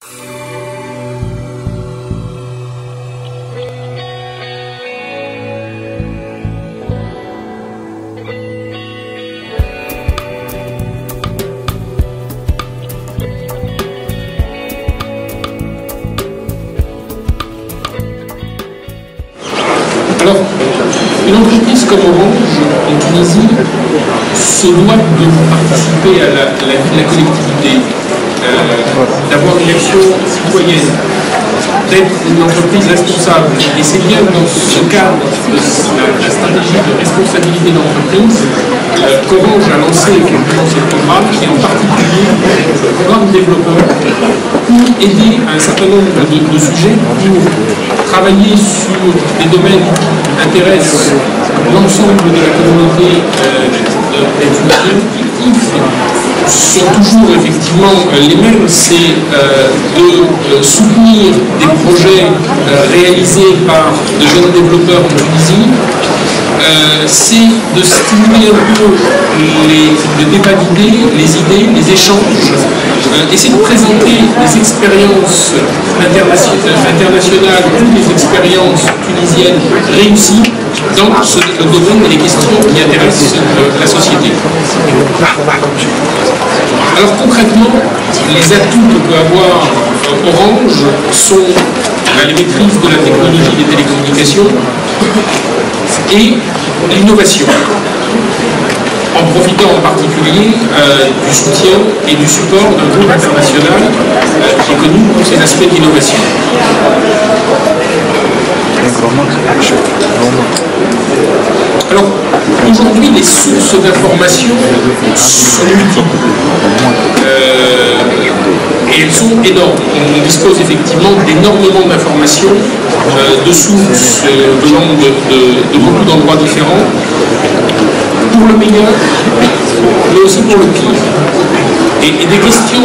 Alors, une entreprise comme Orange, en Tunisie, se doit de participer à la vie de la collectivité, d'avoir une action citoyenne, d'être une entreprise responsable. Et c'est bien dans ce cadre de la stratégie de responsabilité d'entreprise qu'Orange a lancé effectivement ce programme, et en particulier le programme développeur, pour aider à un certain nombre de sujets, pour travailler sur des domaines qui intéressent l'ensemble de la communauté des Tunisiens, qui sont toujours effectivement les mêmes, c'est de soutenir des projets réalisés par de jeunes développeurs en Tunisie, c'est de stimuler un peu de débat d'idées, les idées, les échanges, et c'est de présenter des expériences internationales ou des expériences tunisiennes réussies dans le domaine des questions qui intéressent la société. Alors concrètement, les atouts que peut avoir Orange sont la maîtrise de la technologie des télécommunications et l'innovation, en profitant en particulier du soutien et du support d'un groupe international qui est connu pour ses aspects d'innovation. Alors, aujourd'hui, les sources d'information sont multiples. Et elles sont énormes. On dispose effectivement d'énormément d'informations, de sources venant de beaucoup d'endroits différents, pour le meilleur, mais aussi pour le pire. Et des questions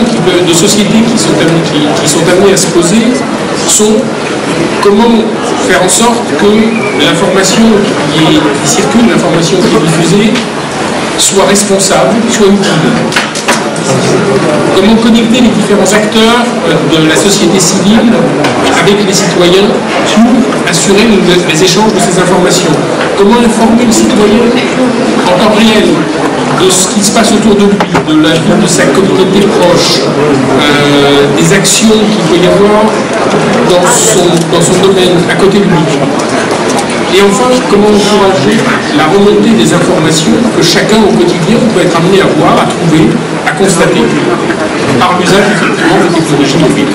de société qui sont amenées à se poser sont comment faire en sorte que l'information qui circule, l'information qui est diffusée, soit responsable, soit utile. Comment connecter les différents acteurs de la société civile avec les citoyens pour assurer les échanges de ces informations. Comment informer le citoyen en temps réel de ce qui se passe autour de lui, de la vie de sa communauté proche, des actions qu'il peut y avoir dans son domaine, à côté de lui. Et enfin, comment encourager la remontée des informations que chacun au quotidien peut être amené à voir, à trouver, à constater, par l'usage effectivement des technologies mobiles.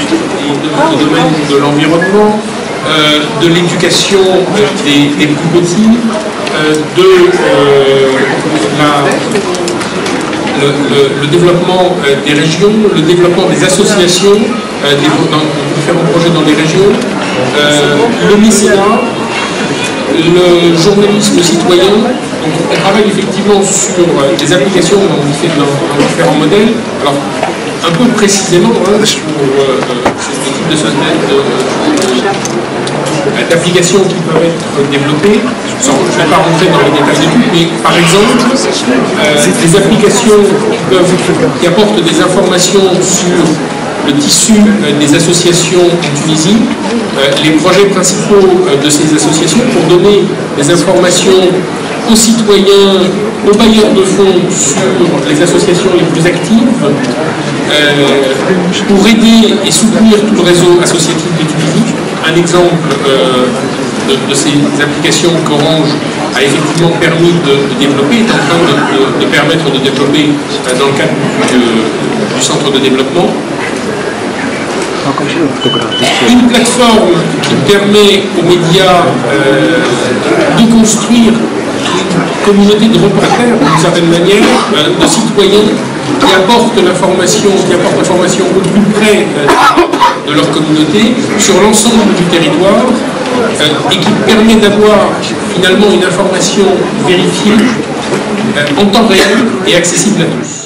Au domaine de l'environnement, de l'éducation des plus petits, le développement des régions, le développement des associations, dans différents projets dans les régions, le mécénat, le journalisme citoyen. Donc on travaille effectivement sur des applications dans différents modèles. Alors, un peu précisément, pour ce type d'applications qui peuvent être développées, je ne vais pas rentrer dans les détails de tout, mais par exemple, des applications qui apportent des informations sur le tissu des associations en Tunisie, les projets principaux de ces associations pour donner des informations aux citoyens, aux bailleurs de fonds sur les associations les plus actives, pour aider et soutenir tout le réseau associatif de Tunisie. Un exemple de ces applications qu'Orange a effectivement permis de développer, est en train de permettre de développer dans le cadre du centre de développement. Une plateforme qui permet aux médias de construire une communauté de reporters, d'une certaine manière, de citoyens qui apportent l'information au plus près de leur communauté, sur l'ensemble du territoire, et qui permet d'avoir finalement une information vérifiée en temps réel et accessible à tous.